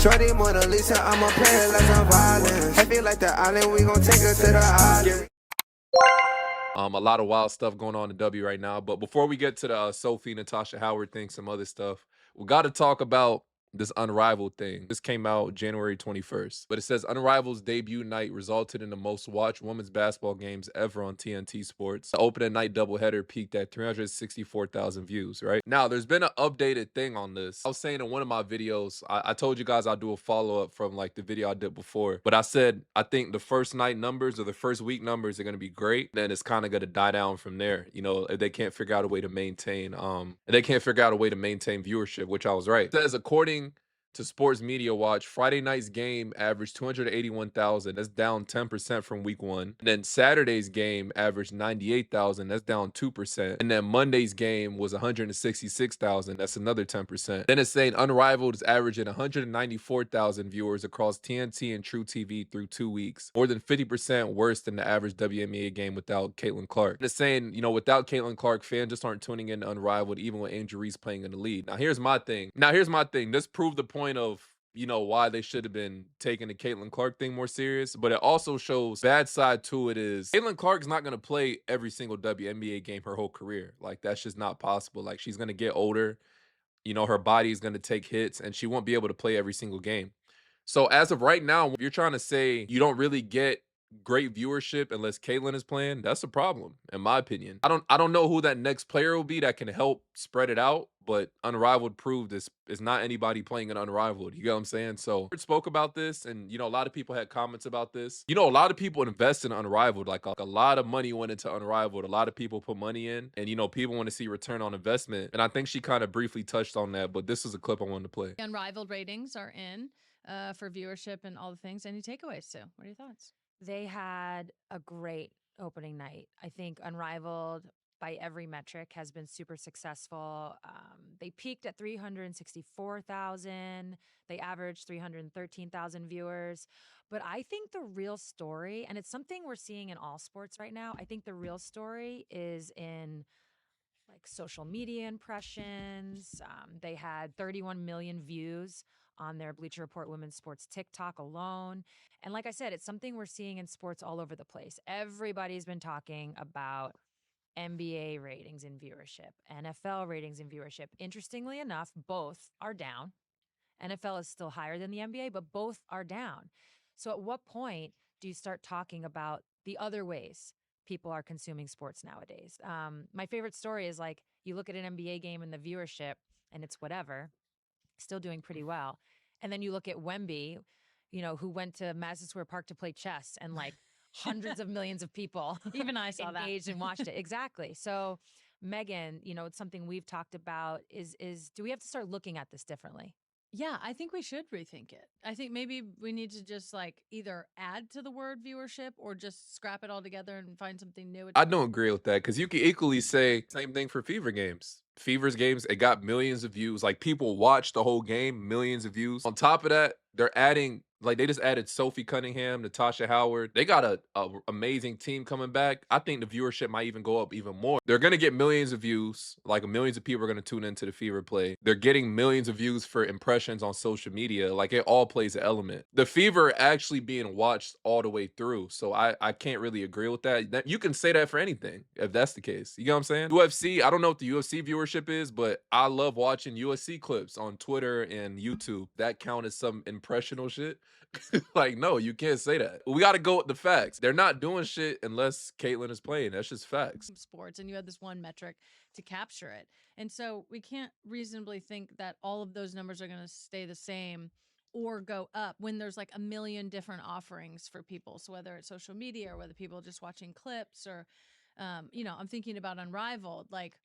Shorty Mona Lisa, I'ma play her like I'm violent. I feel like the island, we gon' take her to the island. A lot of wild stuff going on in W right now. But before we get to the Sophie, Natasha Howard thing, some other stuff, we got to talk about this Unrivaled thing. This came out January 21st. But it says Unrivaled's debut night resulted in the most watched women's basketball games ever on TNT Sports. The opening night doubleheader peaked at 364,000 views, right? Now, there's been an updated thing on this. I was saying in one of my videos, I told you guys I'll do a follow-up from like the video I did before. But I said, I think the first night numbers or the first week numbers are going to be great. Then it's kind of going to die down from there. You know, if they can't figure out a way to maintain, viewership, which I was right. It says, according to Sports Media Watch, Friday night's game averaged 281,000. That's down 10% from week 1. And then Saturday's game averaged 98,000. That's down 2%. And then Monday's game was 166,000. That's another 10%. Then it's saying Unrivaled is averaging 194,000 viewers across TNT and True TV through 2 weeks, more than 50% worse than the average WNBA game without Caitlin Clark. And it's saying, you know, without Caitlin Clark, fans just aren't tuning in to Unrivaled, even with Angel Reese playing in the lead. Now here's my thing. This proved the point of, you know, why they should have been taking the Caitlin Clark thing more serious. But it also shows bad side to it is Caitlin Clark's not going to play every single WNBA game her whole career. Like, that's just not possible. Like, she's going to get older. You know, her body is going to take hits and she won't be able to play every single game. So as of right now, if you're trying to say you don't really get great viewership unless Caitlyn is playing, that's a problem, in my opinion. I don't know who that next player will be that can help spread it out, but Unrivaled proved this is not anybody playing an Unrivaled. You get what I'm saying? So I spoke about this, and you know, a lot of people had comments about this. You know, a lot of people invest in Unrivaled. Like a lot of money went into Unrivaled. A lot of people put money in, and you know, people want to see return on investment. And I think she kind of briefly touched on that, but this is a clip I wanted to play. Unrivaled ratings are in for viewership and all the things. Any takeaways, Sue? What are your thoughts? They had a great opening night. I think Unrivaled, by every metric, has been super successful. They peaked at 364,000. They averaged 313,000 viewers. But I think the real story, and it's something we're seeing in all sports right now, I think the real story is in like social media impressions. They had 31 million views on their Bleacher Report Women's Sports TikTok alone. And like I said, it's something we're seeing in sports all over the place. Everybody's been talking about NBA ratings and viewership, NFL ratings and viewership. Interestingly enough, both are down. NFL is still higher than the NBA, but both are down. So at what point do you start talking about the other ways people are consuming sports nowadays? My favorite story is like you look at an NBA game and the viewership and it's whatever, still doing pretty well. And then you look at Wemby, you know, who went to Madison Square Park to play chess and like hundreds of millions of people Even I saw that. engaged and watched it. Exactly. So Megan, you know, it's something we've talked about is do we have to start looking at this differently? Yeah, I think we should rethink it. I think maybe we need to just like either add to the word viewership or just scrap it all together and find something new. I don't agree with that because you can equally say same thing for Fever games. Fever's games, it got millions of views. Like, people watched the whole game, millions of views. On top of that, they're adding, like, they just added Sophie Cunningham, Natasha Howard. They got a amazing team coming back. I think the viewership might even go up even more. They're gonna get millions of views. Like, millions of people are gonna tune into the Fever play. They're getting millions of views for impressions on social media. Like, it all plays an element. The Fever actually being watched all the way through. So I can't really agree with that. You can say that for anything if that's the case. You know what I'm saying? UFC, I don't know what the UFC viewership is, but I love watching UFC clips on Twitter and YouTube. That count as some impressional shit. Like, no, you can't say that. We got to go with the facts. They're not doing shit unless Caitlyn is playing. That's just facts. Sports, and you had this one metric to capture it. And so we can't reasonably think that all of those numbers are going to stay the same or go up when there's like a million different offerings for people. So whether it's social media or whether people are just watching clips or, you know, I'm thinking about Unrivaled, like,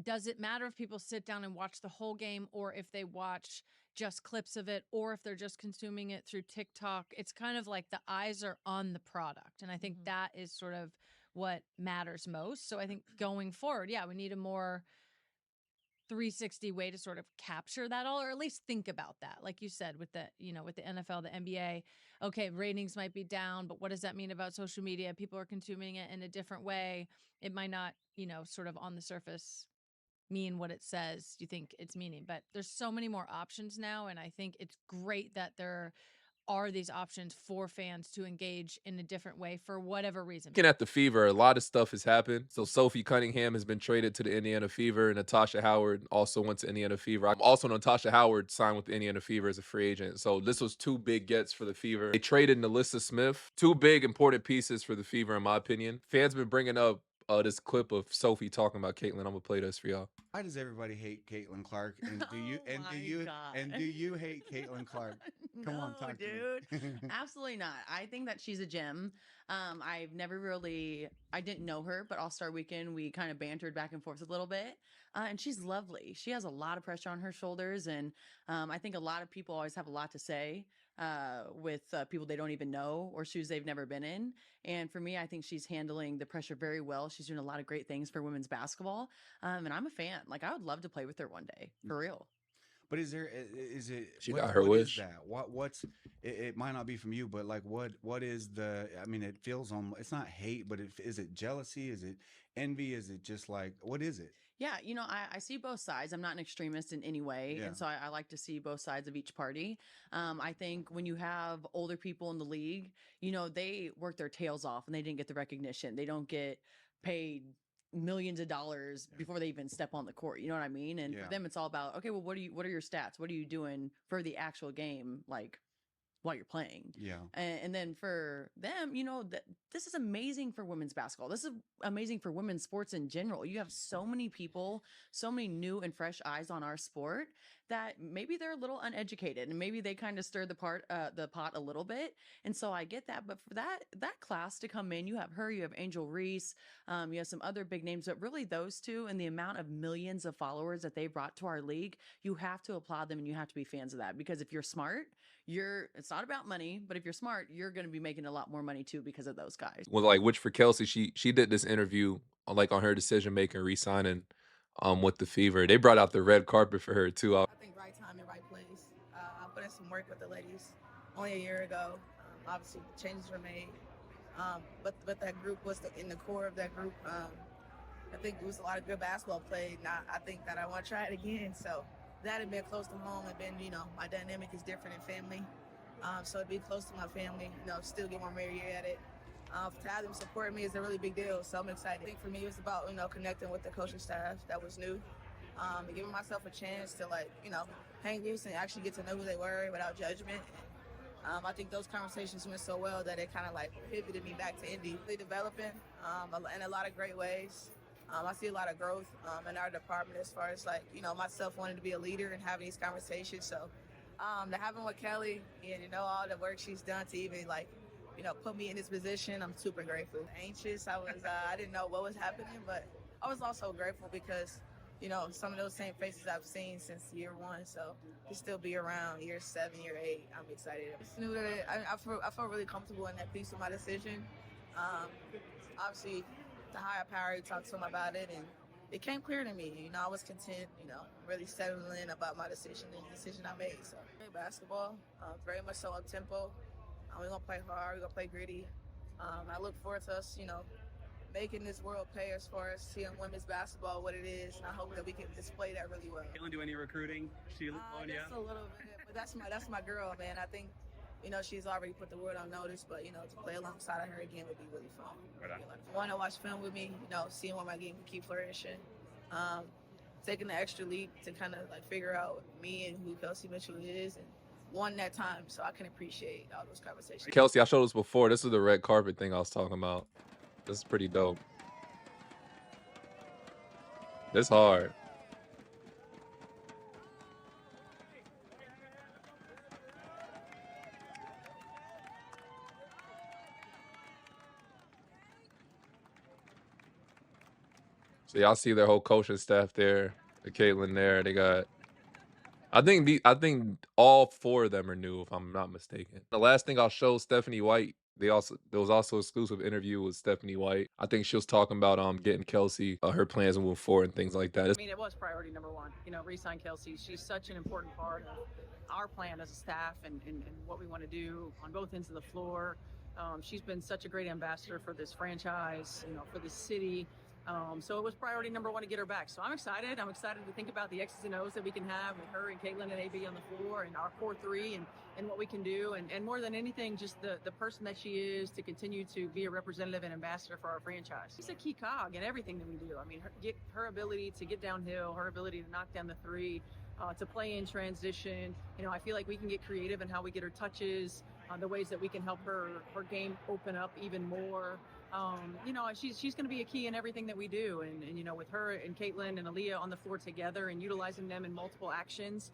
does it matter if people sit down and watch the whole game or if they watch just clips of it or if they're just consuming it through TikTok? It's kind of like the eyes are on the product. And I think that is sort of what matters most. So I think going forward, yeah, we need a more 360 way to sort of capture that all, or at least think about that. Like you said, with the, you know, with the NFL, the NBA, okay, ratings might be down, but what does that mean about social media? People are consuming it in a different way. It might not, you know, sort of on the surface mean what it says you think it's meaning. But there's so many more options now, and I think it's great that there are these options for fans to engage in a different way for whatever reason. Looking at the Fever, a lot of stuff has happened. So Sophie Cunningham has been traded to the Indiana Fever. Natasha Howard also went to Indiana Fever. Also, Natasha Howard signed with the Indiana Fever as a free agent. So this was two big gets for the Fever. They traded Nalissa Smith. Two big important pieces for the Fever, in my opinion. Fans been bringing up this clip of Sophie talking about Caitlin. I'm gonna play this for y'all. Why does everybody hate Caitlin Clark? And do you Oh my do you hate Caitlin Clark? Come on, No, talk to dude. me. Absolutely not. I think that she's a gem. I've never really, I didn't know her, but All Star Weekend, we kind of bantered back and forth a little bit. And she's lovely. She has a lot of pressure on her shoulders. And I think a lot of people always have a lot to say with people they don't even know or shoes they've never been in. And for me, I think she's handling the pressure very well. She's doing a lot of great things for women's basketball. And I'm a fan. Like, I would love to play with her one day, for real. But is it She got her wish. Is that? What's it might not be from you, but like what is the, I mean, it feels on, it's not hate, but is it jealousy? Is it envy? Is it just like, what is it? Yeah, I see both sides. I'm not an extremist in any way. Yeah. And so I like to see both sides of each party. I think when you have older people in the league, they work their tails off and they didn't get the recognition. They don't get paid millions of dollars before they even step on the court. You know what I mean? And Yeah. for them, it's all about, okay, well, what are your stats? What are you doing for the actual game? Like, while you're playing. Yeah. And then for them, this is amazing for women's basketball. This is amazing for women's sports in general. You have so many people, so many new and fresh eyes on our sport that maybe they're a little uneducated and maybe they kind of stir the pot a little bit. And so I get that. But for that class to come in, you have her, you have Angel Reese, you have some other big names, but really those two and the amount of millions of followers that they brought to our league, you have to applaud them and you have to be fans of that. Because if you're smart, it's not about money, but if you're smart, you're going to be making a lot more money too because of those guys. Well, like, which for Kelsey, she did this interview like on her decision making, re-signing with the Fever. They brought out the red carpet for her too. I think right time and right place. I put in some work with the ladies only a year ago. Obviously, changes were made, but that group was in the core of that group. I think it was a lot of good basketball played. Now I think that I want to try it again. So that had been close to home and been, my dynamic is different in family. So to be close to my family, still get one more year at it. To have them support me is a really big deal, so I'm excited. I think for me, it was about, connecting with the coaching staff that was new, and giving myself a chance to, hang loose and actually get to know who they were without judgment. I think those conversations went so well that it kind of, pivoted me back to Indy. Really developing in a lot of great ways. I see a lot of growth in our department as far as, myself wanting to be a leader and having these conversations. So to having with Kelly and, all the work she's done to even, put me in this position, I'm super grateful. Anxious, I didn't know what was happening, but I was also grateful because, some of those same faces I've seen since year one. So to still be around year 7, year 8, I'm excited. I just knew that I felt really comfortable in that piece of my decision. Obviously, the higher power, he talked to him about it, and it came clear to me. I was content, really settling in about my decision and the decision I made. So basketball, very much so up tempo. We're going to play hard, we're going to play gritty. I look forward to us, making this world pay as far as seeing women's basketball, what it is, and I hope that we can display that really well. Caitlin, do any recruiting? She on you? Just a little bit, but that's my girl, man. I think, she's already put the word on notice, but, to play alongside of her again would be really fun. Want to watch film with me, seeing what my game can keep flourishing. Taking the extra leap to kind of figure out me and who Kelsey Mitchell is, and one that time so I can appreciate all those conversations. Kelsey, I showed this before. This is the red carpet thing I was talking about. This is pretty dope. This hard. So y'all see their whole coaching staff there. The Caitlin there. They got. I think all 4 of them are new, if I'm not mistaken. The last thing I'll show, Stephanie White. There was also an exclusive interview with Stephanie White. I think she was talking about getting Kelsey, her plans moving forward and things like that. I mean, it was priority number 1. Re-sign Kelsey. She's such an important part of our plan as a staff and what we want to do on both ends of the floor. She's been such a great ambassador for this franchise, for this city. So it was priority number one to get her back. So I'm excited. I'm excited to think about the X's and O's that we can have with her and Caitlin and AB on the floor and our core three and what we can do. And more than anything, just the person that she is to continue to be a representative and ambassador for our franchise. She's a key cog in everything that we do. I mean, her ability to get downhill, her ability to knock down the three, to play in transition. You know, I feel like we can get creative in how we get her touches, the ways that we can help her game open up even more. You know, she's going to be a key in everything that we do. And, you know, with her and Caitlin and Aaliyah on the floor together and utilizing them in multiple actions,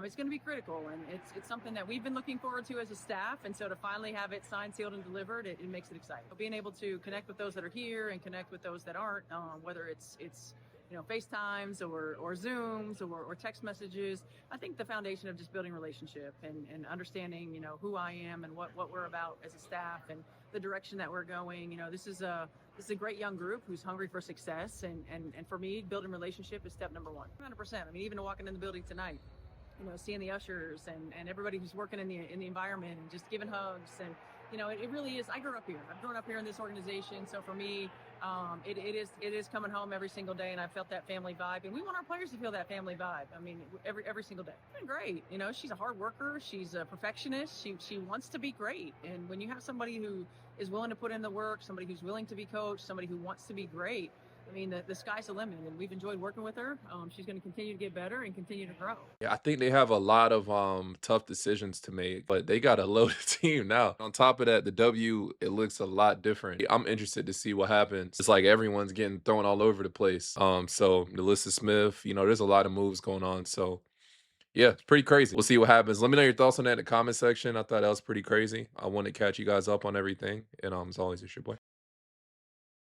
it's going to be critical. And it's something that we've been looking forward to as a staff. And so to finally have it signed, sealed, and delivered, it makes it exciting. Being able to connect with those that are here and connect with those that aren't, whether it's you know, FaceTimes or Zooms or text messages. I think the foundation of just building relationship and understanding, you know, who I am and what we're about as a staff and the direction that we're going. You know, this is a great young group who's hungry for success. And for me, building relationship is step number one. 100%. I mean, even walking in the building tonight, you know, seeing the ushers and everybody who's working in the environment and just giving hugs. And, you know, it really is. I grew up here. I've grown up here in this organization. So for me, it is coming home every single day, and I've felt that family vibe. And we want our players to feel that family vibe. I mean, every single day. It's been great. You know, she's a hard worker. She's a perfectionist. She wants to be great. And when you have somebody who is willing to put in the work, somebody who's willing to be coached, somebody who wants to be great, I mean, the sky's the limit, and we've enjoyed working with her. She's going to continue to get better and continue to grow. Yeah, I think they have a lot of tough decisions to make, but they got a loaded team now. On top of that, the W, it looks a lot different. I'm interested to see what happens. It's like everyone's getting thrown all over the place. So Melissa Smith, you know, there's a lot of moves going on. So yeah, it's pretty crazy. We'll see what happens. Let me know your thoughts on that in the comment section. I thought that was pretty crazy. I want to catch you guys up on everything. And as always, it's your boy.